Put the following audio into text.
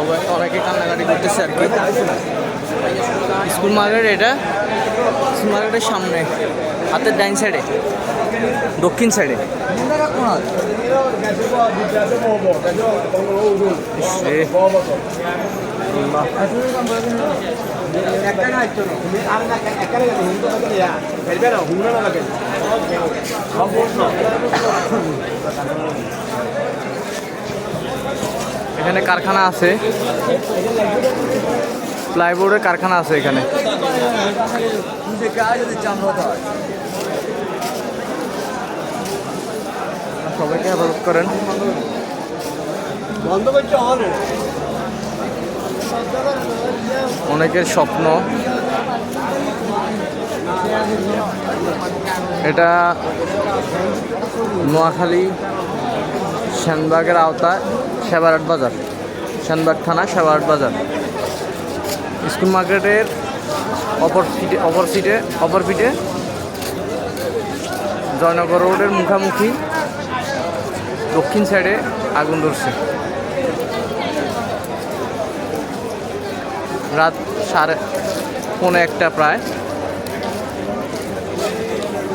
সবাই অনেকে কান্নাকাটি করতেছে আর কি। স্কুল মার্কেট, এটা স্কুল মার্কেটের সামনে হাতের ডাইন সাইডে, দক্ষিণ সাইডে। এখানে কারখানা আছে, প্লাইবোর্ডের কারখানা আছে এখানে। সবাইকে হেফাজত করেন। অনেকের স্বপ্ন এটা নোয়াখালী সেনবাগের আওতায় সেবারহাট বাজার, সেনবাগ থানা সেবারহাট বাজার। স্কুল মার্কেটের অপর পিঠে জয়নগর রোডের মুখামুখি দক্ষিণ সাইডে আগুন ধরছে। রাত 1:30 প্রায়।